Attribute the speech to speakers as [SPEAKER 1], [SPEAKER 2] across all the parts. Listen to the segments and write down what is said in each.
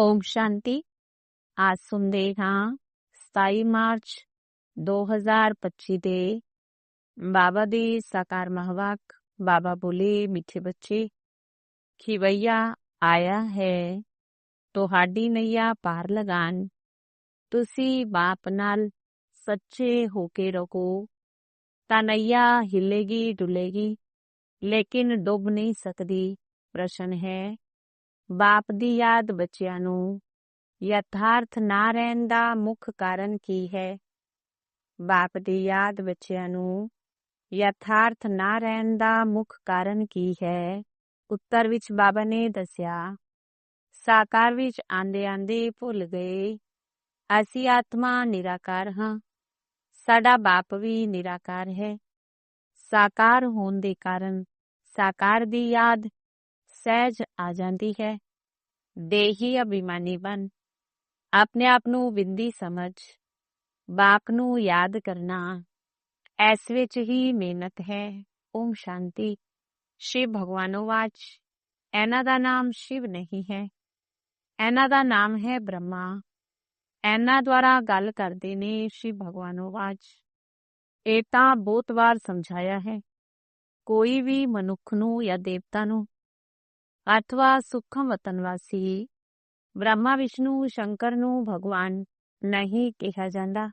[SPEAKER 1] ओम शांति। आज सुनते हाँ 27 मार्च 2025 ਦੇ ਬਾਬਾ ਦੀ ਸਾਕਾਰ ਮਹਾਵਾਕ। ਬਾਬਾ ਬੋਲੇ, ਮਿੱਠੇ ਬੱਚੇ, ਖਿਵਈਆ ਆਇਆ ਹੈ ਤੁਹਾਡੀ ਨਈਆ ਪਾਰ ਲਗਾਨ। ਤੁਸੀਂ ਬਾਪ ਨਾਲ ਸੱਚੇ ਹੋ ਕੇ ਰਹੋ ਤਾਂ ਨਈਆ ਹਿੱਲੇਗੀ ਡੁੱਲੇਗੀ, ਲੇਕਿਨ ਡੁੱਬ ਨਹੀਂ ਸਕਦੀ। ਪ੍ਰਸ਼ਨ ਹੈ, ਬਾਪ ਦੀ ਯਾਦ ਬੱਚਿਆਂ ਨੂੰ ਯਥਾਰਥ ਨਾ ਰਹਿਣ ਦਾ ਮੁੱਖ ਕਾਰਨ ਕੀ ਹੈ? ਬਾਪ ਦੀ ਯਾਦ ਬੱਚਿਆਂ ਨੂੰ ਯਥਾਰਥ ਨਾ ਰਹਿਣ ਦਾ ਮੁੱਖ ਕਾਰਨ ਕੀ ਹੈ? ਉੱਤਰ ਵਿੱਚ ਬਾਬਾ ਨੇ ਦੱਸਿਆ, ਸਾਕਾਰ ਵਿੱਚ ਆਂਦੇ ਆਂਦੇ ਭੁੱਲ ਗਏ ਅਸੀਂ ਆਤਮਾ ਨਿਰਾਕਾਰ ਹਾਂ, ਸਾਡਾ ਬਾਪ ਵੀ ਨਿਰਾਕਾਰ ਹੈ। ਸਾਕਾਰ ਹੋਣ ਦੇ ਕਾਰਨ ਸਾਕਾਰ ਦੀ ਯਾਦ ਸਹਿਜ ਆ ਜਾਂਦੀ ਹੈ। ਦੇਹੀ ਅਭਿਮਾਨੀ ਬਣ ਆਪਣੇ ਆਪ ਨੂੰ ਬਿੰਦੀ ਸਮਝ ਬਾਪ ਨੂੰ ਯਾਦ ਕਰਨਾ, ਇਸ ਵਿੱਚ ਹੀ ਮਿਹਨਤ ਹੈ। ਓਮ ਸ਼ਾਂਤੀ। ਸ਼ਿਵ ਭਗਵਾਨੋ ਵਾਚ, ਇਹਨਾਂ ਦਾ ਨਾਮ ਸ਼ਿਵ ਨਹੀਂ ਹੈ, ਇਹਨਾਂ ਦਾ ਨਾਮ ਹੈ ਬ੍ਰਹਮਾ। ਇਹਨਾਂ ਦੁਆਰਾ ਗੱਲ ਕਰਦੇ ਨੇ ਸ਼ਿਵ ਭਗਵਾਨੋ ਵਾਚ। ਇਹ ਤਾਂ ਬਹੁਤ ਵਾਰ ਸਮਝਾਇਆ ਹੈ। ਕੋਈ ਵੀ ਮਨੁੱਖ ਨੂੰ ਜਾਂ ਦੇਵਤਾ ਨੂੰ ਅਥਵਾ ਸੂਖਮ ਵਤਨ ਵਾਸੀ ਬ੍ਰਹਮਾ ਵਿਸ਼ਨੂੰ ਸ਼ੰਕਰ ਨੂੰ ਭਗਵਾਨ ਨਹੀਂ ਕਿਹਾ ਜਾਂਦਾ।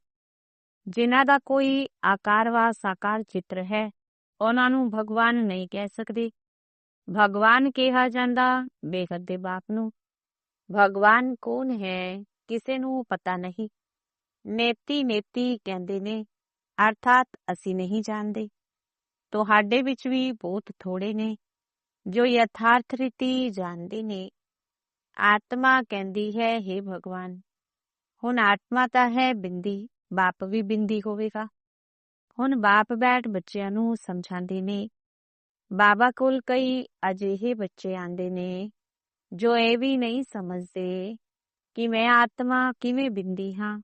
[SPEAKER 1] ਜਿਨ੍ਹਾਂ ਦਾ ਕੋਈ ਆਕਾਰ ਵਾ ਸਾਕਾਰ ਚਿੱਤਰ ਹੈ, ਉਹਨਾਂ ਨੂੰ ਭਗਵਾਨ ਨਹੀਂ ਕਹਿ ਸਕਦੇ। ਭਗਵਾਨ ਕਿਹਾ ਜਾਂਦਾ ਬੇਹੱਦ ਦੇ ਬਾਪ ਨੂੰ। ਭਗਵਾਨ ਕੌਣ ਹੈ ਕਿਸੇ ਨੂੰ ਪਤਾ ਨਹੀਂ। ਨੇਤੀ ਨੇਤੀ ਕਹਿੰਦੇ ਨੇ, ਅਰਥਾਤ ਅਸੀਂ ਨਹੀਂ ਜਾਣਦੇ। ਤੁਹਾਡੇ ਵਿੱਚ ਵੀ ਬਹੁਤ ਥੋੜੇ ਨੇ ਜੋ ਯਥਾਰਥ ਰੀਤੀ ਜਾਣਦੇ ਨੇ। ਆਤਮਾ ਕਹਿੰਦੀ ਹੈ, ਹੇ ਭਗਵਾਨ। ਹੁਣ ਆਤਮਾ ਤਾਂ ਹੈ ਬਿੰਦੀ, ਬਾਪ ਵੀ ਬਿੰਦੀ ਹੋਵੇਗਾ। ਹੁਣ ਬਾਪ ਬੈਠ ਬੱਚਿਆਂ ਨੂੰ ਸਮਝਾਉਂਦੇ ਨੇ। ਬਾਬਾ ਕੋਲ ਕਈ ਅਜਿਹੇ ਬੱਚੇ ਆਉਂਦੇ ਨੇ ਜੋ ਇਹ ਵੀ ਨਹੀਂ ਸਮਝਦੇ ਕਿ ਮੈਂ ਆਤਮਾ ਕਿਵੇਂ ਬਿੰਦੀ ਹਾਂ।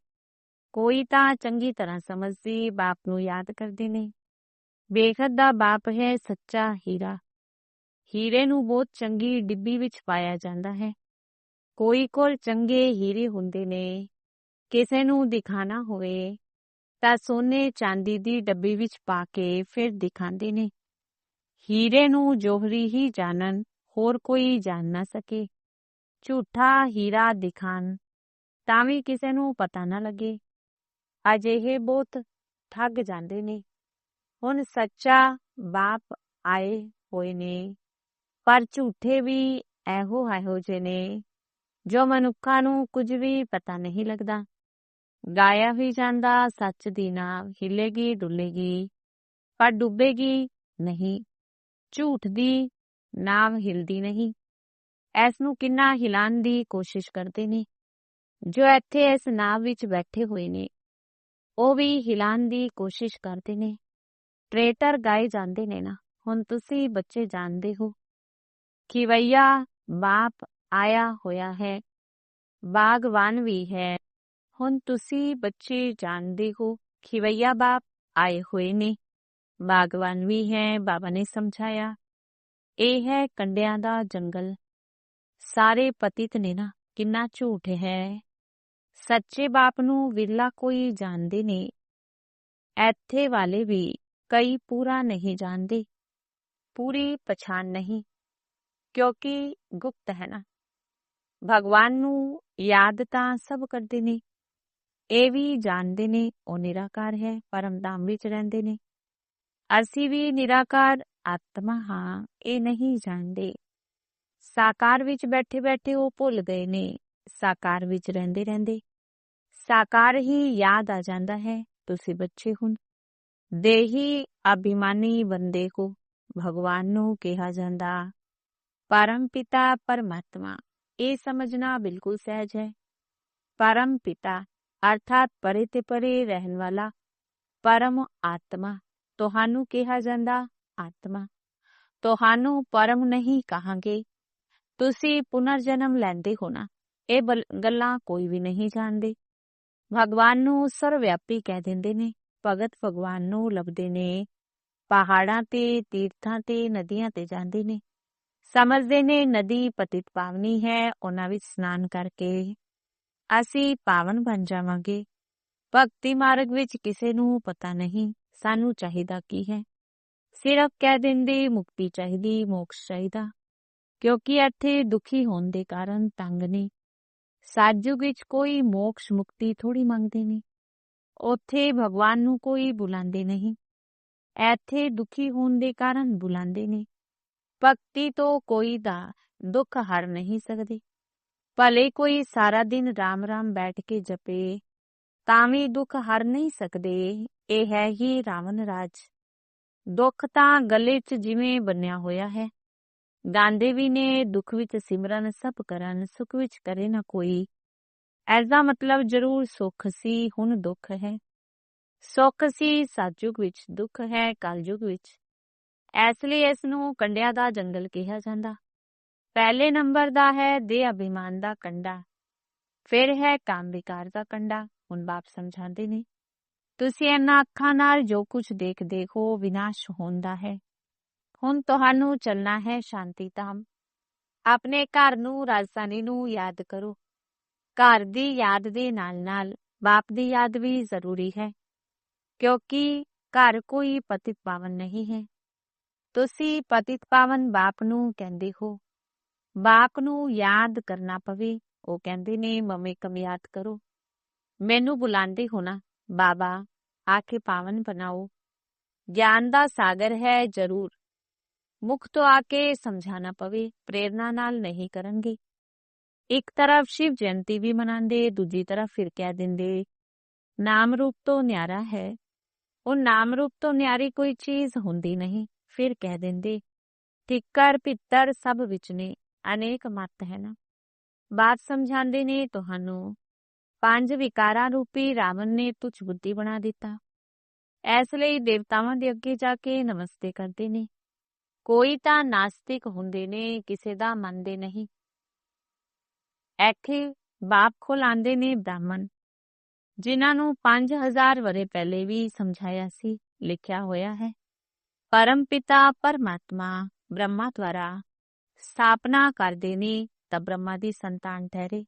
[SPEAKER 1] ਕੋਈ ਤਾਂ ਚੰਗੀ ਤਰ੍ਹਾਂ ਸਮਝਦੀ ਬਾਪ ਨੂੰ ਯਾਦ ਕਰਦੇ ਨੇ। ਬੇਖਤ ਦਾ ਬਾਪ ਹੈ ਸੱਚਾ ਹੀਰਾ। ਹੀਰੇ ਨੂੰ ਬਹੁਤ ਚੰਗੀ ਡਿੱਬੀ ਵਿੱਚ ਪਾਇਆ ਜਾਂਦਾ ਹੈ। ਕੋਈ ਕੋਲ ਚੰਗੇ ਹੀਰੇ ਹੁੰਦੇ ਨੇ, ਕਿਸੇ ਨੂੰ ਦਿਖਾਣਾ ਹੋਵੇ ਤਾਂ ਸੋਨੇ ਚਾਂਦੀ ਦੀ ਡੱਬੀ ਵਿੱਚ ਪਾ ਕੇ ਫਿਰ ਦਿਖਾਉਂਦੇ ਨੇ। ਹੀਰੇ ਨੂੰ ਜੋਹਰੀ ਹੀ ਜਾਣਨ, ਹੋਰ ਕੋਈ ਜਾਣ ਨਾ ਸਕੇ। ਝੂਠਾ ਹੀਰਾ ਦਿਖਾਣ ਤਾਂ ਵੀ ਕਿਸੇ ਨੂੰ ਪਤਾ ਨਾ ਲੱਗੇ। ਅਜਿਹੇ ਬਹੁਤ ਠੱਗ ਜਾਂਦੇ ਨੇ। ਹੁਣ ਸੱਚਾ ਬਾਪ ਆਏ ਹੋਏ ਨੇ, ਪਰ ਝੂਠੇ ਵੀ ਇਹੋ ਜਿਹੇ ਨੇ ਜੋ ਮਨੁੱਖਾਂ ਨੂੰ ਕੁਝ ਵੀ ਪਤਾ ਨਹੀਂ ਲੱਗਦਾ। ਗਾਇਆ ਵੀ ਜਾਂਦਾ ਸੱਚ ਦੀ ਨਾਵ ਹਿੱਲੇਗੀ ਡੁੱਲੇਗੀ, ਪਰ ਡੁੱਬੇਗੀ ਨਹੀਂ। ਝੂਠ ਦੀ ਨਾਵ ਹਿਲਦੀ ਨਹੀਂ। ਇਸ ਨੂੰ ਕਿੰਨਾ ਹਿਲਾਉਣ ਦੀ ਕੋਸ਼ਿਸ਼ ਕਰਦੇ ਨੇ। ਜੋ ਇੱਥੇ ਇਸ ਨਾਵ ਵਿੱਚ ਬੈਠੇ ਹੋਏ ਨੇ, ਉਹ ਵੀ ਹਿਲਾਉਣ ਦੀ ਕੋਸ਼ਿਸ਼ ਕਰਦੇ ਨੇ। ਟਰੇਟਰ ਗਾਏ ਜਾਂਦੇ ਨੇ ਨਾ। ਹੁਣ ਤੁਸੀਂ ਬੱਚੇ ਜਾਣਦੇ ਹੋ, ਖਿਵਈਆ ਬਾਪ ਆਇਆ ਹੋਇਆ ਹੈ, ਬਾਗਵਾਨ ਵੀ ਹੈ। ਹੁਣ ਤੁਸੀਂ ਬੱਚੇ ਜਾਣਦੇ ਹੋ, ਖਿਵਈਆ ਬਾਪ ਆਏ ਹੋਏ ਨੇ, ਬਾਗਵਾਨ ਵੀ ਹੈ। ਬਾਬਾ ਨੇ ਸਮਝਾਇਆ, ਇਹ ਹੈ ਕੰਡਿਆਂ ਦਾ ਜੰਗਲ। ਸਾਰੇ ਪਤਿਤ ਨੇ ਨਾ। ਕਿੰਨਾ ਝੂਠ ਹੈ। ਸੱਚੇ ਬਾਪ ਨੂੰ ਵਿਰਲਾ ਕੋਈ ਜਾਣਦੇ ਨੇ। ਇੱਥੇ ਵਾਲੇ ਵੀ ਕਈ ਪੂਰਾ ਨਹੀਂ ਜਾਣਦੇ, ਪੂਰੀ ਪਛਾਣ ਨਹੀਂ, ਕਿਉਂਕਿ ਗੁਪਤ ਹੈ ਨਾ। ਭਗਵਾਨ ਨੂੰ ਯਾਦ ਤਾਂ ਸਭ ਕਰਦੇ ਨੇ। ਇਹ ਵੀ ਜਾਣਦੇ ਨੇ ਉਹ ਨਿਰਾਕਾਰ ਹੈ, ਪਰਮਧਾਮ ਵਿੱਚ ਰਹਿੰਦੇ ਨੇ। ਅਸੀਂ ਵੀ ਨਿਰਾਕਾਰ ਆਤਮਾ ਹਾਂ, ਇਹ ਨਹੀਂ ਜਾਣਦੇ। ਸਾਕਾਰ ਵਿੱਚ ਬੈਠੇ ਬੈਠੇ ਉਹ ਭੁੱਲ ਗਏ ਨੇ। ਸਾਕਾਰ ਵਿੱਚ ਰਹਿੰਦੇ ਰਹਿੰਦੇ ਸਾਕਾਰ ਹੀ ਯਾਦ ਆ ਜਾਂਦਾ ਹੈ। ਤੁਸੀਂ ਬੱਚੇ ਹੁਣ ਦੇਹੀ ਅਭਿਮਾਨੀ ਬੰਦੇ ਹੋ। ਭਗਵਾਨ ਨੂੰ ਕਿਹਾ ਜਾਂਦਾ ਪਰਮ ਪਿਤਾ ਪਰਮਾਤਮਾ। ਇਹ ਸਮਝਣਾ ਬਿਲਕੁਲ ਸਹਿਜ ਹੈ। ਪਰਮ ਪਿਤਾ ਅਰਥਾਤ ਪਰੇ ਤੇ ਪਰੇ ਰਹਿਣ ਵਾਲਾ ਪਰਮ ਆਤਮਾ ਤੁਹਾਨੂੰ ਕਿਹਾ ਜਾਂਦਾ ਆਤਮਾ। ਤੁਹਾਨੂੰ ਪਰਮ ਨਹੀਂ ਕਹਾਂਗੇ। ਤੁਸੀਂ ਪੁਨਰ ਜਨਮ ਲੈਂਦੇ ਹੋ ਨਾ। ਇਹ ਗੱਲਾਂ ਕੋਈ ਵੀ ਨਹੀਂ ਜਾਣਦੇ। ਭਗਵਾਨ ਨੂੰ ਸਰਵਵਿਆਪੀ ਕਹਿ ਦਿੰਦੇ ਨੇ। ਭਗਤ ਭਗਵਾਨ ਨੂੰ ਲੱਭਦੇ ਨੇ। ਪਹਾੜਾਂ ਤੇ, ਤੀਰਥਾਂ ਤੇ, ਨਦੀਆਂ ਤੇ ਜਾਂਦੇ ਨੇ। ਸਮਝਦੇ ਨੇ ਨਦੀ ਪਤਿਤ ਪਾਵਨੀ ਹੈ, ਉਹਨਾਂ ਵਿੱਚ ਇਸ਼ਨਾਨ ਕਰਕੇ ਅਸੀਂ ਪਾਵਨ ਬਣ ਜਾਵਾਂਗੇ। ਭਗਤੀ ਮਾਰਗ ਵਿੱਚ ਕਿਸੇ ਨੂੰ ਪਤਾ ਨਹੀਂ ਸਾਨੂੰ ਚਾਹੀਦਾ ਕੀ ਹੈ। ਸਿਰਫ ਕਹਿ ਦਿੰਦੇ ਮੁਕਤੀ ਚਾਹੀਦੀ, ਮੋਕਸ਼ ਚਾਹੀਦਾ, ਕਿਉਂਕਿ ਇੱਥੇ ਦੁਖੀ ਹੋਣ ਦੇ ਕਾਰਨ ਤੰਗ ਨੇ। ਸਤਿਯੁਗ ਵਿੱਚ ਕੋਈ ਮੋਕਸ਼ ਮੁਕਤੀ ਥੋੜੀ ਮੰਗਦੇ ਨੇ, ਉੱਥੇ ਭਗਵਾਨ ਨੂੰ ਕੋਈ ਬੁਲਾਉਂਦੇ ਨਹੀਂ। ਇੱਥੇ ਦੁਖੀ ਹੋਣ ਦੇ ਕਾਰਨ ਬੁਲਾਉਂਦੇ ਨੇ। ਭਗਤੀ ਤੋਂ ਕੋਈ ਦਾ ਦੁੱਖ ਹਰ ਨਹੀਂ ਸਕਦੇ। ਭਲੇ ਕੋਈ ਸਾਰਾ ਦਿਨ ਰਾਮ ਰਾਮ ਬੈਠ ਕੇ ਜਪੇ ਤਾਂ ਵੀ ਦੁੱਖ ਹਰ ਨਹੀਂ ਸਕਦੇ। ਇਹ ਹੈ ਹੀ ਰਾਵਣ ਰਾਜ। ਦੁੱਖ ਤਾਂ ਗਲੇ 'ਚ ਜਿਵੇਂ ਬੰਨਿਆ ਹੋਇਆ ਹੈ। ਗਾਉਂਦੇ ਵੀ ਨੇ ਦੁੱਖ ਵਿੱਚ ਸਿਮਰਨ ਸਭ ਕਰਨ, ਸੁਖ ਵਿੱਚ ਕਰੇ ਨਾ ਕੋਈ। ਐਸਾ ਮਤਲਬ ਜ਼ਰੂਰ ਸੁੱਖ ਸੀ, ਹੁਣ ਦੁੱਖ ਹੈ। ਸੁੱਖ ਸੀ ਸਤਿਯੁਗ ਵਿੱਚ, ਦੁੱਖ ਹੈ ਕਲਯੁਗ ਵਿੱਚ। ਇਸ ਲਈ ਇਸ ਨੂੰ ਕੰਡਿਆਂ ਦਾ ਜੰਗਲ ਕਿਹਾ ਜਾਂਦਾ। ਪਹਿਲੇ ਨੰਬਰ ਦਾ ਹੈ ਦੇਹ ਅਭਿਮਾਨ ਦਾ ਕੰਡਾ, ਫਿਰ ਹੈ ਕਾਮ ਵਿਕਾਰ ਦਾ ਕੰਡਾ। ਹੁਣ ਬਾਪ ਸਮਝਾਉਂਦੇ ਨੇ, ਤੁਸੀਂ ਇਹਨਾਂ ਅੱਖਾਂ ਨਾਲ ਜੋ ਕੁਝ ਦੇਖਦੇ ਹੋ ਵਿਨਾਸ਼ ਹੁੰਦਾ ਹੈ। ਹੁਣ ਤੁਹਾਨੂੰ ਚੱਲਣਾ ਹੈ ਸ਼ਾਂਤੀ ਧਾਮ। ਆਪਣੇ ਘਰ ਨੂੰ, ਰਾਜਧਾਨੀ ਨੂੰ ਯਾਦ ਕਰੋ। ਘਰ ਦੀ ਯਾਦ ਦੇ ਨਾਲ ਨਾਲ ਬਾਪ ਦੀ ਯਾਦ ਵੀ ਜ਼ਰੂਰੀ ਹੈ, ਕਿਉਂਕਿ ਘਰ ਕੋਈ ਪਤਿਤ ਪਾਵਨ ਨਹੀਂ ਹੈ। ਤੁਸੀਂ ਪਤਿਤ ਪਾਵਨ ਬਾਪ ਨੂੰ ਕਹਿੰਦੇ ਹੋ। ਬਾਪ ਨੂੰ ਯਾਦ ਕਰਨਾ ਪਵੇ। ਉਹ ਕਹਿੰਦੇ ਨੇ ਮਮੇਕਮ ਯਾਦ ਕਰੋ। ਮੈਨੂੰ ਬੁਲਾਉਂਦੇ ਹੋ ਨਾ ਬਾਬਾ, ਆ ਕੇ ਪਾਵਨ ਬਣਾਓ। ਗਿਆਨ ਦਾ ਸਾਗਰ ਹੈ ਜ਼ਰੂਰ। ਮੁਖ ਤੋਂ ਆ ਕੇ ਸਮਝਾਣਾ ਪਵੇ, ਪ੍ਰੇਰਨਾ ਨਾਲ ਨਹੀਂ ਕਰਨਗੇ। ਇੱਕ ਤਰਫ ਸ਼ਿਵ ਜਯੰਤੀ ਵੀ ਮਨਾਉਂਦੇ, ਦੂਜੀ ਤਰਫ ਫਿਰ ਕਹਿ ਦਿੰਦੇ ਨਾਮ ਰੂਪ ਤੋਂ ਨਿਆਰਾ ਹੈ। ਉਹ ਨਾਮ ਰੂਪ ਤੋਂ ਨਿਆਰੀ ਕੋਈ ਚੀਜ਼ ਹੁੰਦੀ ਨਹੀਂ। ਫਿਰ ਕਹਿ ਦਿੰਦੇ ਠਿੱਕਰ ਭਿੱਤਰ ਸਭ ਵਿੱਚ ਨੇ, ਅਨੇਕ ਮਤ ਹੈ ਨਾ। ਬਾਤ ਸਮਝਾਉਂਦੇ ਨੇ ਤੁਹਾਨੂੰ 5 ਵਿਕਾਰਾਂ ਰੂਪੀ ਰਾਵਣ ਨੇ ਤੁਛ ਬੁੱਧੀ ਬਣਾ ਦਿੱਤਾ। ਇਸ ਲਈ ਦੇਵਤਾਵਾਂ ਦੇ ਅੱਗੇ ਜਾ ਕੇ ਨਮਸਤੇ ਕਰਦੇ ਨੇ। ਕੋਈ ਤਾਂ ਨਾਸਤਿਕ ਹੁੰਦੇ ਨੇ, ਕਿਸੇ ਦਾ ਮੰਨਦੇ ਨਹੀਂ। ਇੱਥੇ ਬਾਪ ਕੋਲ ਆਉਂਦੇ ਨੇ ਬ੍ਰਾਹਮਣ, ਜਿਨ੍ਹਾਂ ਨੂੰ 5000 ਵਰ੍ਹੇ ਪਹਿਲੇ ਵੀ ਸਮਝਾਇਆ ਸੀ, ਲਿਖਿਆ ਹੋਇਆ ਹੈ। ਪਰਮ ਪਿਤਾ ਪਰਮਾਤਮਾ ਬ੍ਰਹਮਾ ਦੁਆਰਾ ਸਥਾਪਨਾ ਕਰਦੇ ਨੇ ਤਾਂ ਬ੍ਰਹਮਾ ਦੀ ਸੰਤਾਨ ਠਹਿਰੇ।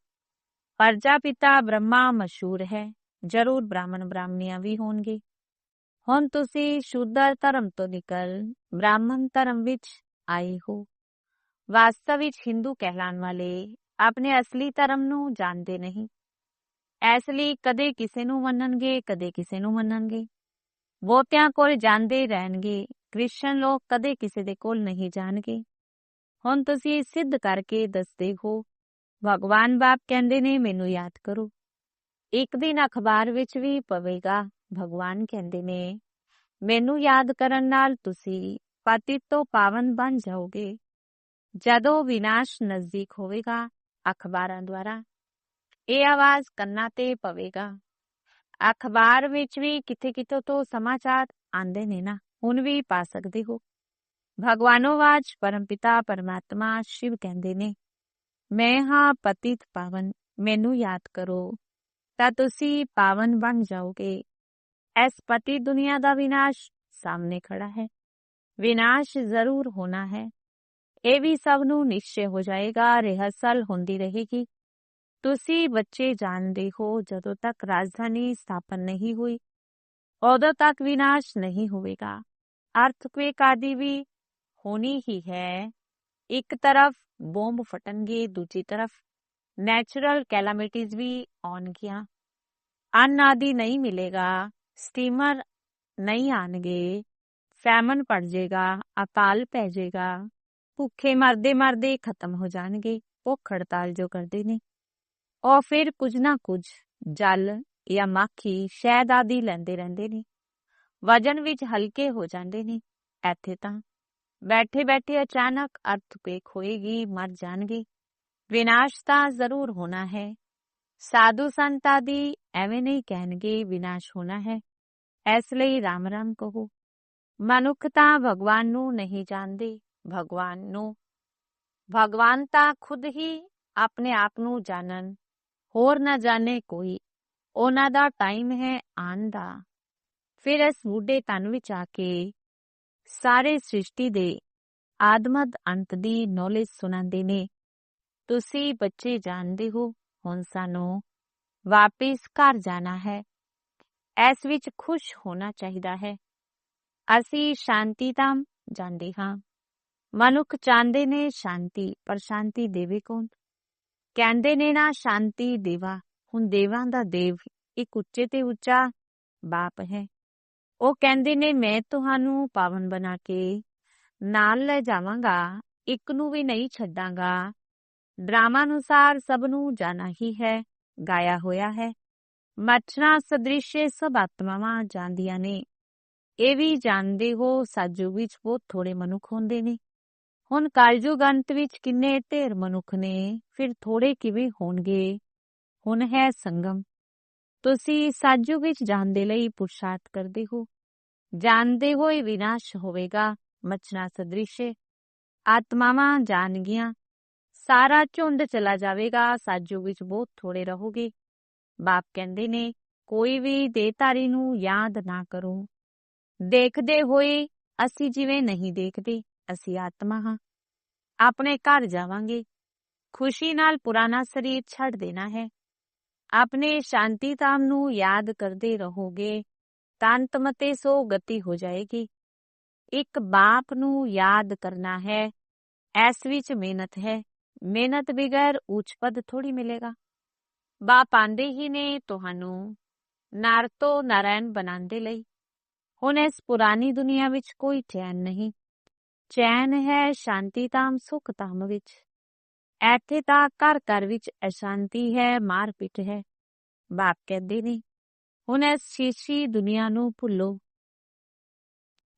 [SPEAKER 1] ਪ੍ਰਜਾਪਿਤਾ ਬ੍ਰਹਮਾ ਮਸ਼ਹੂਰ ਹੈ, ਜ਼ਰੂਰ ਬ੍ਰਾਹਮਣ ਬ੍ਰਾਹਮਣੀਆਂ ਵੀ ਹੋਣਗੇ। ਹੁਣ ਤੁਸੀਂ ਸ਼ੂਦਰ ਧਰਮ ਤੋਂ ਨਿਕਲ ਬ੍ਰਾਹਮਣ ਧਰਮ ਵਿੱਚ ਆਏ ਹੋ। ਵਾਸਤਵ ਵਿੱਚ ਹਿੰਦੂ ਕਹਿਲਾਣ ਵਾਲੇ ਆਪਣੇ ਅਸਲੀ ਧਰਮ ਨੂੰ ਜਾਣਦੇ ਨਹੀਂ। ਇਸ ਲਈ ਕਦੇ ਕਿਸੇ ਨੂੰ ਮੰਨਣਗੇ, ਕਦੇ ਕਿਸੇ ਨੂੰ ਮੰਨਣਗੇ। ਬਹੁਤਿਆਂ ਕੋਲ ਜਾਂਦੇ ਰਹਿਣਗੇ। ਕ੍ਰਿਸਚਨ ਲੋਕ ਕਦੇ ਕਿਸੇ ਦੇ ਕੋਲ ਨਹੀਂ ਜਾਣਗੇ। ਹੁਣ ਤੁਸੀਂ ਸਿੱਧ ਕਰਕੇ ਦੱਸਦੇ ਹੋ। ਭਗਵਾਨ ਬਾਪ ਕਹਿੰਦੇ ਨੇ ਮੈਨੂੰ ਯਾਦ ਕਰੋ। ਇੱਕ ਦਿਨ ਅਖਬਾਰ ਵਿੱਚ ਵੀ ਪਵੇਗਾ, ਭਗਵਾਨ ਕਹਿੰਦੇ ਨੇ ਮੈਨੂੰ ਯਾਦ ਕਰਨ ਨਾਲ ਤੁਸੀਂ ਪਤਿਤ ਤੋਂ ਪਾਵਨ ਬਣ ਜਾਓਗੇ। ਜਦੋਂ ਵਿਨਾਸ਼ ਨਜ਼ਦੀਕ ਹੋਵੇਗਾ, ਅਖਬਾਰਾਂ ਦੁਆਰਾ ਇਹ ਆਵਾਜ਼ ਕੰਨਾਂ ਤੇ ਪਵੇਗਾ। ਅਖਬਾਰ ਵਿੱਚ ਵੀ ਕਿਤੇ ਕਿਤੇ ਤੋਂ ਸਮਾਚਾਰ ਆਉਂਦੇ ਨੇ ਨਾ, ਹੁਣ ਵੀ ਪਾ ਸਕਦੇ ਹੋ। ਭਗਵਾਨੋਵਾਚ ਪਰਮਪਿਤਾ ਪਰਮਾਤਮਾ ਸ਼ਿਵ ਕਹਿੰਦੇ ਨੇ ਮੈਂ ਹਾਂ ਪਤਿਤ ਪਾਵਨ, ਮੈਨੂੰ ਯਾਦ ਕਰੋ ਤਾਂ ਤੁਸੀਂ ਪਾਵਨ ਬਣ ਜਾਓਗੇ। ਇਸ ਪਤੀ ਦੁਨੀਆ ਦਾ ਵਿਨਾਸ਼ ਸਾਹਮਣੇ ਖੜਾ ਹੈ। ਵਿਨਾਸ਼ ਜ਼ਰੂਰ ਹੋਣਾ ਹੈ। ਇਹ ਵੀ ਸਭ ਨੂੰ ਨਿਸ਼ਚੈ ਹੋ ਜਾਏਗਾ। ਰਿਹਰਸਲ ਹੁੰਦੀ ਰਹੇਗੀ। ਤੁਸੀਂ ਬੱਚੇ ਜਾਣਦੇ ਹੋ, ਜਦੋਂ ਤੱਕ ਰਾਜਧਾਨੀ ਸਥਾਪਨ ਨਹੀਂ ਹੋਈ ਉਦੋਂ ਤੱਕ ਵਿਨਾਸ਼ ਨਹੀਂ ਹੋਵੇਗਾ। ਅਰਥਕਵੇਕ ਆਦਿ ਵੀ ਹੋਣੀ ਹੀ ਹੈ। ਇੱਕ ਤਰਫ ਬੋਂਬ ਫਟਣਗੇ, ਦੂਜੀ ਤਰਫ ਨੈਚੁਰਲ ਕੈਲਾਮਿਟੀਜ਼ ਵੀ ਆਉਣਗੀਆਂ। ਅੰਨ ਆਦਿ ਨਹੀਂ ਮਿਲੇਗਾ, ਸਟੀਮਰ ਨਹੀਂ ਆਉਣਗੇ, ਫੈਮਨ ਪੜ ਜਾਏਗਾ, ਅਕਾਲ ਪੈ ਜਾਏਗਾ, ਭੁੱਖੇ ਮਰਦੇ ਮਰਦੇ ਖਤਮ ਹੋ ਜਾਣਗੇ। ਭੁੱਖ ਹੜਤਾਲ ਜੋ ਕਰਦੇ ਨੇ ਉਹ ਫਿਰ ਕੁਝ ਨਾ ਕੁਝ ਜਲ ਜਾਂ ਮਾਖੀ ਸ਼ਹਿਦ ਆਦਿ ਲੈਂਦੇ ਰਹਿੰਦੇ ਨੇ। ਵਜਨ ਵਿੱਚ ਹਲਕੇ ਹੋ ਜਾਂਦੇ ਨੇ। ਇੱਥੇ ਤਾਂ ਬੈਠੇ ਬੈਠੇ ਅਚਾਨਕ ਅਰਥਕਵੇਕ ਹੋਏਗੀ, ਮਰ ਜਾਣਗੇ। ਵਿਨਾਸ਼ ਤਾਂ ਜ਼ਰੂਰ ਹੋਣਾ ਹੈ। ਸਾਧੂ ਸੰਤ ਆਦਿ ਐਵੇਂ ਨਹੀਂ ਕਹਿਣਗੇ ਵਿਨਾਸ਼ ਹੋਣਾ ਹੈ। ਇਸ ਲਈ ਰਾਮ ਰਾਮ ਕਹੋ। ਮਨੁੱਖ ਤਾਂ ਭਗਵਾਨ ਨੂੰ ਨਹੀਂ ਜਾਣਦੇ। ਭਗਵਾਨ ਤਾਂ ਖੁਦ ਹੀ ਆਪਣੇ ਆਪ ਨੂੰ ਜਾਣਨ, ਹੋਰ ਨਾ ਜਾਣੇ ਕੋਈ। ਉਹਨਾਂ ਦਾ ਟਾਈਮ ਹੈ ਆਉਣ ਦਾ। ਫਿਰ ਇਸ ਬੁੱਢੇ ਤਨ ਵਿੱਚ ਆ ਕੇ ਸਾਰੇ ਸ੍ਰਿਸ਼ਟੀ ਦੇ ਆਦਮਦ ਅੰਤ ਦੀ ਨੌਲੇਜ ਸੁਣਾਉਂਦੇ ਨੇ। ਤੁਸੀਂ ਬੱਚੇ ਜਾਣਦੇ ਹੋ ਹੁਣ ਸਾਨੂੰ ਵਾਪਿਸ ਘਰ ਜਾਣਾ ਹੈ। ਇਸ ਵਿੱਚ ਖੁਸ਼ ਹੋਣਾ ਚਾਹੀਦਾ ਹੈ। ਅਸੀਂ ਸ਼ਾਂਤੀ ਧਾਮ ਜਾਂਦੇ ਹਾਂ। ਮਨੁੱਖ ਚਾਹੁੰਦੇ ਨੇ ਸ਼ਾਂਤੀ, ਪਰ ਸ਼ਾਂਤੀ ਦੇਵੇ ਕੌਣ? ਕਹਿੰਦੇ ਨੇ ਨਾ ਸ਼ਾਂਤੀ ਦੇਵਾ। ਹੁਣ ਦੇਵਾਂ ਦਾ ਦੇਵ ਇੱਕ ਉੱਚੇ ਤੇ ਉੱਚਾ ਬਾਪ ਹੈ। ਉਹ ਕਹਿੰਦੇ ਨੇ ਮੈਂ ਤੁਹਾਨੂੰ ਪਾਵਨ ਬਣਾ ਕੇ ਨਾਲ ਲੈ ਜਾਵਾਂਗਾ, ਇੱਕ ਨੂੰ ਵੀ ਨਹੀਂ ਛੱਡਾਂਗਾ। ਡਰਾਮਾ ਅਨੁਸਾਰ ਸਭ ਨੂੰ ਜਾਣਾ ਹੀ ਹੈ, ਗਾਇਆ ਹੋਇਆ ਹੈ। ਮੱਛਰਾਂ ਸਦ੍ਰਿਸ਼ ਸਭ ਆਤਮਾਵਾਂ ਜਾਂਦੀਆਂ ਨੇ। ਇਹ ਵੀ ਜਾਣਦੇ ਹੋ ਸਤਿਯੁਗ ਵਿੱਚ ਬਹੁਤ ਥੋੜੇ ਮਨੁੱਖ ਹੁੰਦੇ ਨੇ। ਹੁਣ ਕਲਯੁਗ ਅੰਤ ਵਿੱਚ ਕਿੰਨੇ ਢੇਰ ਮਨੁੱਖ ਨੇ, ਫਿਰ ਥੋੜੇ ਕਿਵੇਂ ਹੋਣਗੇ? ਹੁਣ ਹੈ ਸੰਗਮ। ਤੁਸੀਂ ਸਤਿਯੁਗ ਵਿੱਚ ਜਾਣ ਦੇ ਲਈ ਪੁਰਸ਼ਾਰਥ ਕਰਦੇ ਹੋ। ਜਾਣਦੇ ਹੋਏ ਵਿਨਾਸ਼ ਹੋਵੇਗਾ। ਮੱਛਰਾਂ ਸਦ੍ਰਿਸ਼ ਆਤਮਾਵਾਂ ਜਾਣਗੀਆਂ, ਸਾਰਾ ਝੁੰਡ ਚਲਾ ਜਾਵੇਗਾ। ਸਤਿਯੁਗ ਵਿੱਚ ਬਹੁਤ ਥੋੜੇ ਰਹੋਗੇ। ਬਾਪ ਕਹਿੰਦੇ ਨੇ ਕੋਈ ਵੀ ਦੇਹਧਾਰੀ ਨੂੰ ਯਾਦ ਨਾ ਕਰੋ। ਦੇਖਦੇ ਹੋਏ ਅਸੀਂ ਜਿਵੇਂ ਨਹੀਂ ਦੇਖਦੇ, ਅਸੀਂ ਆਤਮਾ ਹਾਂ। ਆਪਣੇ ਘਰ ਜਾਵਾਂਗੇ। ਖੁਸ਼ੀ ਨਾਲ ਪੁਰਾਣਾ ਸਰੀਰ ਛੱਡ ਦੇਣਾ ਹੈ। ਆਪਣੇ ਸ਼ਾਂਤੀ ਧਾਮ ਨੂੰ ਯਾਦ ਕਰਦੇ ਰਹੋਗੇ ਤਾਂ ਅੰਤਮਤੇ ਸੋ ਗਤੀ ਹੋ ਜਾਏਗੀ। ਇੱਕ ਬਾਪ ਨੂੰ ਯਾਦ ਕਰਨਾ ਹੈ। ਇਸ ਵਿੱਚ ਮਿਹਨਤ ਹੈ। ਮਿਹਨਤ ਬਗੈਰ ਉੱਚ ਪਦ ਥੋੜੀ ਮਿਲੇਗਾ। ਬਾਪ ਆਂਦੇ ਹੀ ਨੇ ਤੁਹਾਨੂੰ ਨਰ ਤੋਂ ਨਾਰਾਇਣ ਬਣਾਉਣ ਦੇ ਲਈ। ਹੁਣ ਇਸ ਪੁਰਾਣੀ ਦੁਨੀਆ ਵਿੱਚ ਕੋਈ ਚੈਨ ਨਹੀਂ। ਚੈਨ ਹੈ ਸ਼ਾਂਤੀ ਧਾਮ, ਸੁਖ ਧਾਮ ਵਿੱਚ। ਇੱਥੇ ਤਾਂ ਘਰ ਘਰ ਵਿੱਚ ਅਸ਼ਾਂਤੀ ਹੈ, ਮਾਰ ਪਿੱਟ ਹੈ। ਬਾਪ ਕਹਿੰਦੇ ਨੇ ਹੁਣ ਇਸ ਸ਼ੀਸ਼ੀ ਦੁਨੀਆ ਨੂੰ ਭੁੱਲੋ।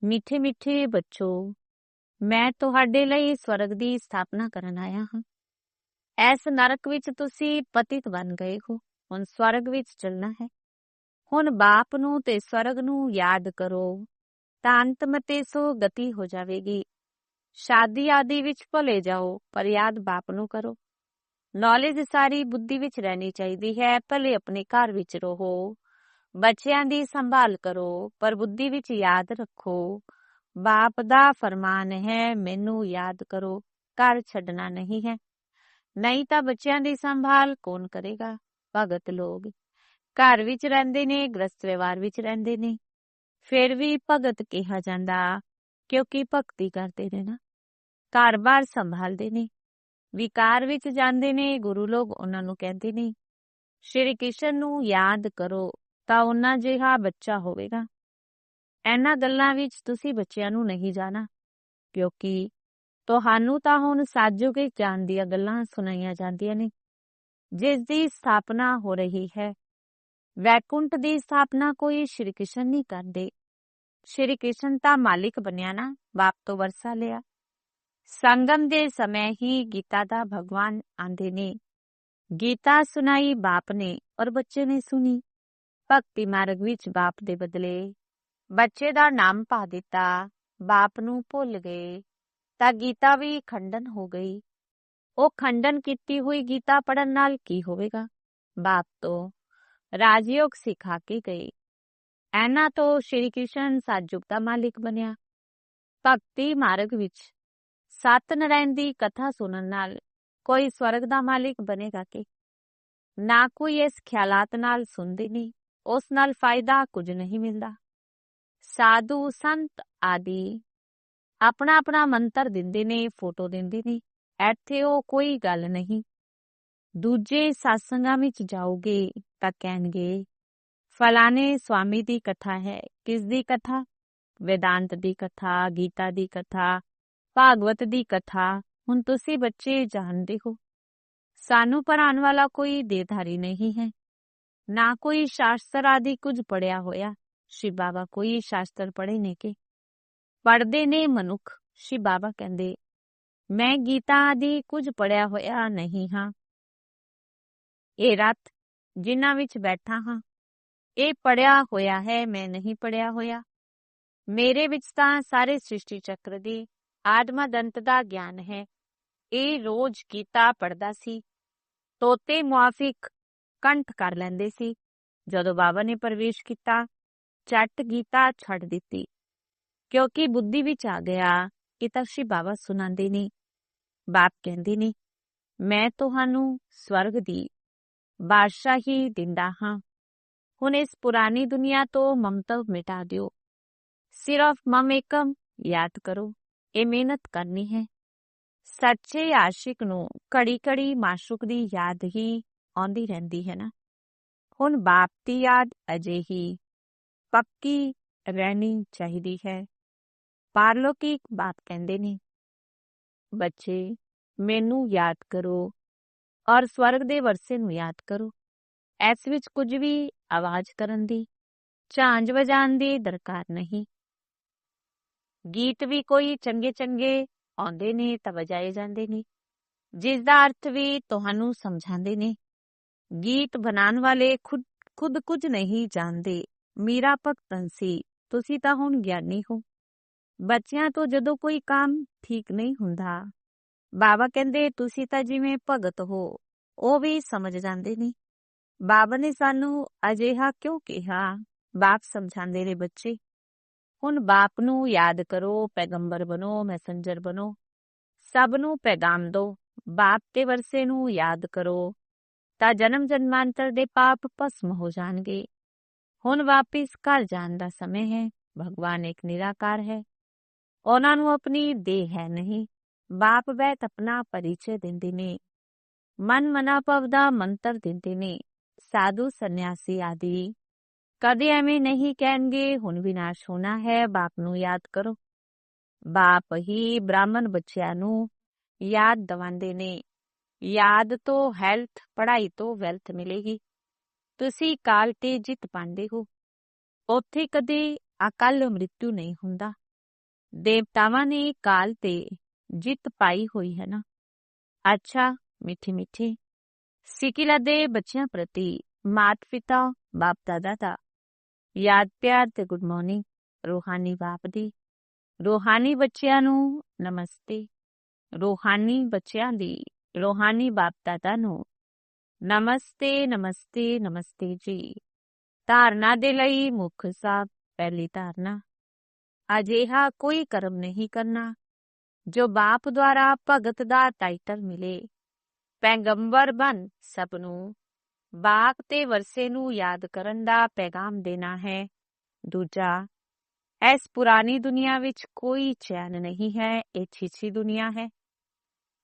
[SPEAKER 1] ਮਿੱਠੇ ਮਿੱਠੇ ਬੱਚੋ, ਮੈਂ ਤੁਹਾਡੇ ਲਈ ਸਵਰਗ ਦੀ ਸਥਾਪਨਾ ਕਰਨ ਆਇਆ ਹਾਂ। ਇਸ ਨਰਕ ਵਿੱਚ ਤੁਸੀਂ ਪਤਿਤ ਬਣ ਗਏ ਹੋ, ਹੁਣ ਸਵਰਗ ਵਿੱਚ ਚੱਲਣਾ ਹੈ। ਹੁਣ ਬਾਪ ਨੂੰ ਤੇ ਸਵਰਗ ਨੂੰ ਯਾਦ ਕਰੋ ਤਾਂ ਅੰਤਮਤੇ ਸੋ ਗਤੀ ਹੋ ਜਾਵੇਗੀ। ਸ਼ਾਦੀ ਆਦਿ ਵਿੱਚ ਭੁੱਲੇ ਜਾਓ, ਪਰ ਯਾਦ ਬਾਪ ਨੂੰ ਕਰੋ। ਨੌਲੇਜ ਸਾਰੀ ਬੁੱਧੀ ਵਿੱਚ ਰਹਿਣੀ ਚਾਹੀਦੀ ਹੈ। ਭਲੇ ਆਪਣੇ ਘਰ ਵਿੱਚ ਰਹੋ, ਬੱਚਿਆਂ ਦੀ ਸੰਭਾਲ ਕਰੋ, ਪਰ ਬੁੱਧੀ ਵਿੱਚ ਯਾਦ ਰੱਖੋ ਬਾਪ ਦਾ ਫਰਮਾਨ ਹੈ ਮੈਨੂੰ ਯਾਦ ਕਰੋ, ਘਰ ਛੱਡਣਾ ਨਹੀਂ ਹੈ। ਨਹੀਂ ਤਾਂ ਬੱਚਿਆਂ ਦੀ ਸੰਭਾਲ ਕੌਣ ਕਰੇਗਾ? ਭਗਤ ਲੋਕ ਘਰ ਵਿੱਚ ਰਹਿੰਦੇ ਨੇ, ਗ੍ਰਸਤ ਵਿਵਹਾਰ ਵਿੱਚ ਰਹਿੰਦੇ ਨੇ, ਫਿਰ ਵੀ ਭਗਤ ਕਿਹਾ ਜਾਂਦਾ ਕਿਉਂਕਿ ਭਗਤੀ ਕਰਦੇ ਨੇ ਨਾ, ਘਰ-ਬਾਰ ਸੰਭਾਲਦੇ ਨੇ। ਵਿਕਾਰ ਵਿੱਚ ਜਾਂਦੇ ਨੇ, ਗੁਰੂ ਲੋਕ ਉਹਨਾਂ ਨੂੰ ਕਹਿੰਦੇ ਨੇ ਸ਼੍ਰੀ ਕ੍ਰਿਸ਼ਨ ਨੂੰ ਯਾਦ ਕਰੋ ਤਾਂ ਉਹਨਾਂ ਜਿਹਾ ਬੱਚਾ ਹੋਵੇਗਾ। ਇਹਨਾਂ ਗੱਲਾਂ ਵਿੱਚ ਤੁਸੀਂ ਬੱਚਿਆਂ ਨੂੰ ਨਹੀਂ ਜਾਣਾ, ਕਿਉਂਕਿ ਤੁਹਾਨੂੰ ਤਾਂ ਹੁਣ ਸਤਿਯੁਗ ਗਿਆਨ ਦੀਆਂ ਗੱਲਾਂ ਸੁਣਾਈਆਂ ਜਾਂਦੀਆਂ ਨੇ, ਜਿਸ ਦੀ ਸਥਾਪਨਾ ਹੋ ਰਹੀ ਹੈ। ਵੈਕੁੰਠ ਦੀ ਸਥਾਪਨਾ ਕੋਈ ਸ਼੍ਰੀ ਕ੍ਰਿਸ਼ਨ ਨਹੀਂ ਕਰਦੇ। ਸ਼੍ਰੀ ਕ੍ਰਿਸ਼ਨ ਤਾਂ ਮਾਲਿਕ ਬਣਿਆ ਨਾ, ਬਾਪ ਤੋਂ ਵਰਸਾ ਲਿਆ। ਸੰਗਮ ਦੇ ਸਮੇਂ ਹੀ ਗੀਤਾ ਦਾ ਭਗਵਾਨ ਆਂਦੇ ਨੇ। ਗੀਤਾ ਸੁਣਾਈ ਬਾਪ ਨੇ ਔਰ ਬੱਚੇ ਨੇ ਸੁਣੀ। ਭਗਤੀ ਮਾਰਗ ਵਿੱਚ ਬਾਪ ਦੇ ਬਦਲੇ ਬੱਚੇ ਦਾ ਨਾਮ ਪਾ ਦਿੱਤਾ, ਬਾਪ ਨੂੰ ਭੁੱਲ ਗਏ ਤਾਂ ਗੀਤਾ ਵੀ ਖੰਡਨ ਹੋ ਗਈ। ਉਹ ਖੰਡਨ ਕੀਤੀ ਹੋਈ ਗੀਤਾ ਪੜਨ ਨਾਲ ਕੀ ਹੋਵੇਗਾ? ਬਾਪ ਤੋਂ ਰਾਜਯੋਗ ਸਿਖਾ ਕੇ ਗਏ। ਇਹਨਾਂ ਤੋਂ ਸ਼੍ਰੀ ਕ੍ਰਿਸ਼ਨ ਸਤਿਯੁਗ ਦਾ ਮਾਲਿਕ ਬਣਿਆ। ਭਗਤੀ ਮਾਰਗ ਵਿੱਚ ਸਤ ਨਾਰਾਇਣ ਦੀ ਕਥਾ ਸੁਣਨ ਨਾਲ ਕੋਈ ਸਵਰਗ ਦਾ ਮਾਲਿਕ ਬਣੇਗਾ ਕਿ ਨਾ? ਕੋਈ ਇਸ ਖਿਆਲਾਤ ਨਾਲ ਸੁਣਦੇ ਨਹੀਂ, ਉਸ ਨਾਲ ਫਾਇਦਾ ਕੁਝ ਨਹੀਂ ਮਿਲਦਾ। ਸਾਧੂ ਸੰਤ ਆਦਿ ਆਪਣਾ ਆਪਣਾ ਮੰਤਰ ਦਿੰਦੇ ਨੇ, ਫੋਟੋ ਦਿੰਦੇ ਨੇ। ਇੱਥੇ ਉਹ ਕੋਈ ਗੱਲ ਨਹੀਂ। ਦੂਜੇ ਸਤਸੰਗਾਂ ਵਿੱਚ ਜਾਓਗੇ ਤਾਂ ਕਹਿਣਗੇ ਫਲਾਣੇ ਸਵਾਮੀ ਦੀ ਕਥਾ ਹੈ। ਕਿਸ ਦੀ ਕਥਾ? ਵੇਦਾਂਤ ਦੀ ਕਥਾ, ਗੀਤਾ ਦੀ ਕਥਾ, ਭਾਗਵਤ ਦੀ ਕਥਾ। ਹੁਣ ਤੁਸੀਂ ਬੱਚੇ ਜਾਣਦੇ ਹੋ ਸਾਨੂੰ ਪੜ੍ਹਾਉਣ ਵਾਲਾ ਕੋਈ ਦੇਹਧਾਰੀ ਨਹੀਂ ਹੈ, ਨਾ ਕੋਈ ਸ਼ਾਸਤਰ ਆਦਿ ਕੁਝ ਪੜਿਆ ਹੋਇਆ। ਸ਼ਿਵ ਬਾਬਾ ਕੋਈ ਸ਼ਾਸਤਰ ਪੜ੍ਹੇ ਨੇ ਕਿ? ਪੜ੍ਹਦੇ ਨੇ ਮਨੁੱਖ। ਸ਼ਿਵ ਬਾਬਾ ਕਹਿੰਦੇ ਮੈਂ ਗੀਤਾ ਆਦਿ ਕੁਝ ਪੜਿਆ ਹੋਇਆ ਨਹੀਂ ਹਾਂ। ਇਹ ਰਥ ਜਿਨ੍ਹਾਂ ਵਿੱਚ ਬੈਠਾ ਹਾਂ ਇਹ ਪੜਿਆ ਹੋਇਆ ਹੈ, ਮੈਂ ਨਹੀਂ ਪੜਿਆ ਹੋਇਆ। ਮੇਰੇ ਵਿੱਚ ਤਾਂ ਸਾਰੇ ਸ੍ਰਿਸ਼ਟੀ ਚੱਕਰ ਦੀ ਆਦਮਦੰਤ ਦਾ ਗਿਆਨ ਹੈ। ਇਹ ਰੋਜ਼ ਗੀਤਾ ਪੜ੍ਹਦਾ ਸੀ। ਤੋਤੇ ਮੁਆਫਿਕ ਕੰਠ ਕਰ ਲੈਂਦੇ ਸੀ। ਜਦੋਂ ਬਾਬਾ ਨੇ ਪ੍ਰਵੇਸ਼ ਕੀਤਾ ਝੱਟ ਗੀਤਾ ਛੱਡ ਦਿੱਤੀ, ਕਿਉਂਕਿ ਬੁੱਧੀ ਵਿੱਚ ਆ ਗਿਆ ਕਿਤਾਸ਼ੀ ਬਾਬਾ ਸੁਣਾਉਂਦੇ ਨੇ। ਬਾਪ ਕਹਿੰਦੇ ਨੇ, ਮੈਂ ਤੁਹਾਨੂੰ ਸਵਰਗ ਦੀ ਬਾਦਸ਼ਾਹੀ ਦਿੰਦਾ ਹਾਂ। ਹੁਣ ਇਸ ਪੁਰਾਣੀ ਦੁਨੀਆ ਤੋਂ ਮਮਤਾ ਮਿਟਾ ਦਿਓ। ਸਿਰਫ ਮਮ ਏਕਮ ਯਾਦ ਕਰੋ। ਇਹ ਮਿਹਨਤ ਕਰਨੀ ਹੈ। ਸੱਚੇ ਆਸ਼ਿਕ ਨੂੰ ਘੜੀ ਘੜੀ ਮਾਸ਼ੂਕ ਦੀ ਯਾਦ ਹੀ ਆਉਂਦੀ ਰਹਿੰਦੀ ਹੈ ਨਾ। ਹੁਣ ਬਾਪ ਦੀ ਯਾਦ ਅਜਿਹੀ ਪੱਕੀ ਰਹਿਣੀ ਚਾਹੀਦੀ ਹੈ। ਪਾਰਲੌਕਿਕ ਬਾਪ ਕਹਿੰਦੇ ਨੇ, ਬੱਚੇ ਮੈਨੂੰ ਯਾਦ ਕਰੋ ਔਰ ਸਵਰਗ ਦੇ ਵਰਸੇ ਨੂੰ ਯਾਦ ਕਰੋ। ਇਸ ਵਿੱਚ ਕੁਝ ਵੀ ਆਵਾਜ਼ ਕਰਨ ਦੀ, ਝਾਂਜ ਵਜਾਉਣ ਦੀ ਦਰਕਾਰ ਨਹੀਂ। ਗੀਤ ਵੀ ਕੋਈ ਚੰਗੇ ਚੰਗੇ ਆਉਂਦੇ ਨੇ ਤਾਂ ਵਜਾਏ ਜਾਂਦੇ ਨੇ, ਜਿਸ ਦਾ ਅਰਥ ਵੀ ਤੁਹਾਨੂੰ ਸਮਝਾਉਂਦੇ ਨੇ। ਗੀਤ ਬਣਾਉਣ ਵਾਲੇ ਖੁਦ ਕੁਝ ਨਹੀਂ ਜਾਣਦੇ। ਮੀਰਾ ਭਗਤ ਬੰਸੀ, ਤੁਸੀਂ ਤਾਂ ਹੁਣ ਗਿਆਨੀ ਹੋ। ਬੱਚਿਆਂ ਤੋਂ ਜਦੋਂ ਕੋਈ ਕੰਮ ਠੀਕ ਨਹੀਂ ਹੁੰਦਾ, ਬਾਬਾ ਕਹਿੰਦੇ ਤੁਸੀਂ ਤਾਂ ਜਿਵੇਂ ਭਗਤ ਹੋ। ਉਹ ਵੀ ਸਮਝ ਜਾਂਦੇ ਨੇ। ਬਾਬਾ ਨੇ ਸਾਨੂੰ ਅਜਿਹਾ ਕਿਉਂ ਕਿਹਾ? ਬਾਪ ਸਮਝਾਉਂਦੇ ਨੇ, ਬੱਚੇ ਹੁਣ ਬਾਪ ਨੂੰ ਯਾਦ ਕਰੋ, ਪੈਗੰਬਰ ਬਣੋ, ਮੈਸੇਂਜਰ ਬਣੋ, ਸਭ ਨੂੰ ਪੈਗਾਮ ਦਿਓ। ਬਾਪ ਦੇ ਵਰਸੇ ਨੂੰ ਯਾਦ ਕਰੋ ਤਾਂ ਜਨਮ ਜਨਮਾਂਤਰ ਦੇ ਪਾਪ ਭਸਮ ਹੋ ਜਾਣਗੇ। ਹੁਣ ਵਾਪਿਸ ਘਰ ਜਾਣ ਦਾ ਸਮੇਂ ਹੈ। ਭਗਵਾਨ ਇੱਕ ਨਿਰਾਕਾਰ ਹੈ। ਉਹਨਾਂ ਨੂੰ ਆਪਣੀ ਦੇਹ ਹੈ ਨਹੀਂ। ਬਾਪ ਬੈਠ ਆਪਣਾ ਪਰਿਚੈ ਦਿੰਦੇ ਨੇ। ਮਨ ਮਨਾ ਭਵ ਦਾ ਮੰਤਰ ਦਿੰਦੇ ਨੇ। ਸਾਧੂ ਸੰਨਿਆਸੀ ਆਦਿ ਕਦੇ ਐਵੇਂ ਨਹੀਂ ਕਹਿਣਗੇ ਹੁਣ ਵਿਨਾਸ਼ ਹੋਣਾ ਹੈ। ਬਾਪ ਨੂੰ ਯਾਦ ਕਰੋ। ਬਾਪ ਹੀ ਬ੍ਰਾਹਮਣ ਬੱਚਿਆਂ ਨੂੰ ਯਾਦ ਦਿਵਾਉਂਦੇ ਨੇ। ਯਾਦ ਤੋਂ ਹੈਲਥ, ਪੜ੍ਹਾਈ ਤੋਂ ਵੈਲਥ ਮਿਲੇਗੀ। ਤੁਸੀਂ ਕਾਲ ਤੇ ਜਿੱਤ ਪਾਉਂਦੇ ਹੋ। ਉੱਥੇ ਕਦੇ ਅਕਾਲ ਮ੍ਰਿਤੂ ਨਹੀਂ ਹੁੰਦਾ। ਦੇਵਤਾਵਾਂ ਨੇ ਕਾਲ ਤੇ ਜਿੱਤ ਪਾਈ ਹੋਈ ਹੈ ਨਾ। ਅੱਛਾ ਮਿੱਠੇ ਮਿੱਠੇ ਸਿੱਕਿਲਾ ਦੇ ਬੱਚਿਆਂ ਪ੍ਰਤੀ ਮਾਤ ਪਿਤਾ ਬਾਪ ਦਾਦਾ ਦਾ ਯਾਦ ਪਿਆਰ ਤੇ ਗੁੱਡ ਮਾਰਨਿੰਗ। ਰੂਹਾਨੀ ਬਾਪ ਦੀ ਰੂਹਾਨੀ ਬੱਚਿਆਂ ਨੂੰ ਨਮਸਤੇ। ਰੂਹਾਨੀ ਬੱਚਿਆਂ ਦੀ ਰੂਹਾਨੀ ਬਾਪ ਦਾਦਾ ਨੂੰ ਨਮਸਤੇ ਨਮਸਤੇ ਨਮਸਤੇ ਜੀ। ਧਾਰਨਾ ਦੇ ਲਈ ਮੁੱਖ ਸਾਹਿਬ। ਪਹਿਲੀ ਧਾਰਨਾ, ਅਜਿਹਾ ਕੋਈ ਕਰਮ ਨਹੀਂ ਕਰਨਾ ਜੋ ਬਾਪ ਦੁਆਰਾ ਭਗਤ ਦਾ ਟਾਈਟਲ ਮਿਲੇ। ਪੈਗੰਬਰ ਬਣ ਸਭ ਨੂੰ ਬਾਪ ਤੇ ਵਰਸੇ ਨੂੰ ਯਾਦ ਕਰਨ ਦਾ ਪੈਗਾਮ ਦੇਣਾ ਹੈ। ਦੂਜਾ, ਇਸ ਪੁਰਾਣੀ ਦੁਨੀਆ ਵਿੱਚ ਕੋਈ ਚੈਨ ਨਹੀਂ ਹੈ। ਇਹ ਛੀਛੀ ਦੁਨੀਆ ਹੈ।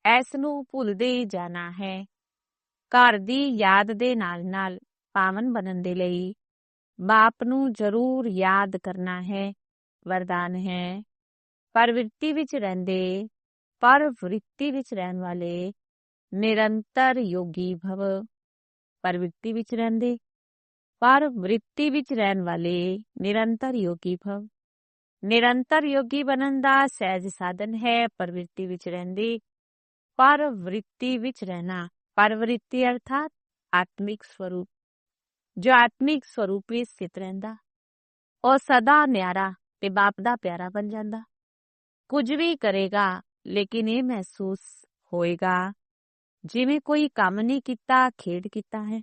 [SPEAKER 1] ਇਸ ਨੂੰ ਭੁੱਲਦੇ ਹੀ ਜਾਣਾ ਹੈ। ਘਰ ਦੀ ਯਾਦ ਦੇ ਨਾਲ ਨਾਲ ਪਾਵਨ ਬਣਨ ਦੇ ਲਈ ਬਾਪ ਨੂੰ ਜ਼ਰੂਰ ਯਾਦ ਕਰਨਾ ਹੈ। ਵਰਦਾਨ ਹੈ, ਪ੍ਰਵਿਰਤੀ ਵਿੱਚ ਰਹਿਣ ਵਾਲੇ ਨਿਰੰਤਰ ਯੋਗੀ ਭਵ। ਪ੍ਰਵਿਰਤੀ ਵਿੱਚ ਰਹਿੰਦੇ, ਪਰ ਵ੍ਰਿਤੀ ਵਿੱਚ ਰਹਿਣ ਵਾਲੇ ਨਿਰੰਤਰ ਯੋਗੀ ਭਵ। ਨਿਰੰਤਰ ਯੋਗੀ ਬਣਨ ਦਾ ਸਹਿਜ ਸਾਧਨ ਹੈ ਪ੍ਰਵਿਰਤੀ ਵਿੱਚ ਰਹਿੰਦੇ, ਪਰ ਵ੍ਰਿਤੀ ਵਿੱਚ ਰਹਿਣਾ। ਪਰਵ੍ਰਿਤੀ ਅਰਥਾਤ ਆਤਮਿਕ ਸਵਰੂਪ। ਜੋ ਆਤਮਿਕ ਸਰੂਪ ਵਿੱਚ ਸਥਿਤ ਰਹਿੰਦਾ, ਉਹ ਸਦਾ ਨਿਆਰਾ ਤੇ ਬਾਪ ਦਾ ਪਿਆਰਾ ਬਣ ਜਾਂਦਾ। ਕੁਝ ਵੀ ਕਰੇਗਾ ਲੇਕਿਨ ਇਹ ਮਹਿਸੂਸ ਹੋਏਗਾ ਜਿਵੇਂ ਕੋਈ ਕੰਮ ਨਹੀਂ ਕੀਤਾ, ਖੇਡ ਕੀਤਾ ਹੈ।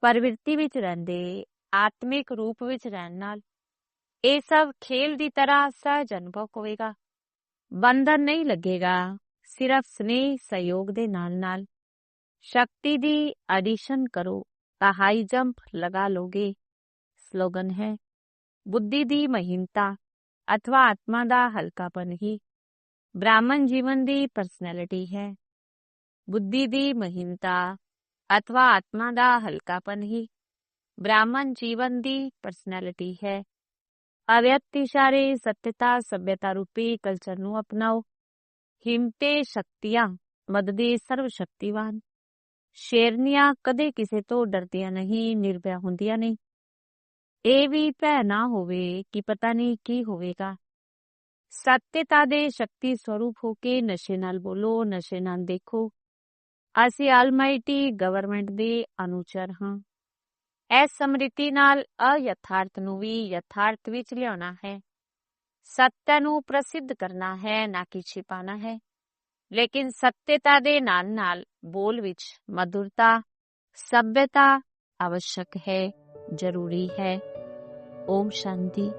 [SPEAKER 1] ਪ੍ਰਵਿਰਤੀ ਵਿੱਚ ਰਹਿੰਦੇ, ਆਤਮਿਕ ਰੂਪ ਵਿੱਚ ਰਹਿਣ ਨਾਲ ਇਹ ਸਭ ਖੇਲ ਦੀ ਤਰ੍ਹਾਂ ਸਹਿਜ ਅਨੁਭਵ ਹੋਵੇਗਾ। ਬੰਧਨ ਨਹੀਂ ਲੱਗੇਗਾ। ਸਿਰਫ ਸਨੇਹ ਸਹਿਯੋਗ ਦੇ ਨਾਲ ਨਾਲ ਸ਼ਕਤੀ ਦੀ ਐਡੀਸ਼ਨ ਕਰੋ ਤਾਂ ਹਾਈ ਜੰਪ ਲਗਾ ਲੋਗੇ। ਸਲੋਗਨ ਹੈ, ਬੁੱਧੀ ਦੀ ਮਹੀਨਤਾ ਅਥਵਾ ਆਤਮਾ ਦਾ ਹਲਕਾਪਨ ਹੀ ਬ੍ਰਾਹਮਣ ਜੀਵਨ ਦੀ ਪਰਸਨੈਲਿਟੀ ਹੈ। ਬੁੱਧੀ ਦੀ ਮਹੀਨਤਾ ਅਥਵਾ ਆਤਮਾ ਦਾ ਹਲਕਾਪਨ ਹੀ ਬ੍ਰਾਹਮਣ ਜੀਵਨ ਦੀ ਪਰਸਨੈਲਿਟੀ ਹੈ। ਅਵਿਅਕਤ ਇਸ਼ਾਰੇ ਸੱਤਿਅਤਾ ਸਭਿਅਤਾ ਰੂਪੀ ਕਲਚਰ ਨੂੰ ਅਪਣਾਓ। ਹਿੰਮਤੇ ਸ਼ਕਤੀਆਂ ਮਦਦੇ ਸਰਵ ਸ਼ਕਤੀਵਾਨ। ਸ਼ੇਰਨੀਆਂ ਕਦੇ ਕਿਸੇ ਤੋਂ ਡਰਦੀਆਂ ਨਹੀਂ, ਨਿਰਭੈ ਹੁੰਦੀਆਂ ਨਹੀਂ। ਇਹ ਵੀ ਭੈ ਨਾ ਹੋਵੇ ਕਿ ਪਤਾ ਨਹੀਂ ਕੀ ਹੋਵੇਗਾ। ਸੱਤਿਅਤਾ ਦੇ ਸ਼ਕਤੀ ਸਰੂਪ ਹੋ ਕੇ ਨਸ਼ੇ ਨਾਲ ਬੋਲੋ, ਨਸ਼ੇ ਨਾਲ ਦੇਖੋ। ਅਸੀਂ ਆਲਮਾਈਟੀ ਗਵਰਨਮੈਂਟ ਦੇ ਅਨੁਚਰ ਹਾਂ। ਇਸ ਸਮ੍ਰਿਤੀ ਨਾਲ ਅਯਥਾਰਥ ਨੂੰ ਵੀ ਯਥਾਰਥ ਵਿੱਚ ਲਿਆਉਣਾ ਹੈ। ਸੱਤਿਆ ਨੂੰ ਪ੍ਰਸਿੱਧ ਕਰਨਾ ਹੈ, ਨਾ ਕਿ ਛਿਪਾਣਾ ਹੈ। ਲੇਕਿਨ ਸੱਤਿਅਤਾ ਦੇ ਨਾਲ ਨਾਲ ਬੋਲ ਵਿੱਚ ਮਧੁਰਤਾ, ਸਭਿਅਤਾ ਆਵਸ਼ਕ ਹੈ, ਜ਼ਰੂਰੀ ਹੈ। ਓਮ ਸ਼ਾਂਤੀ।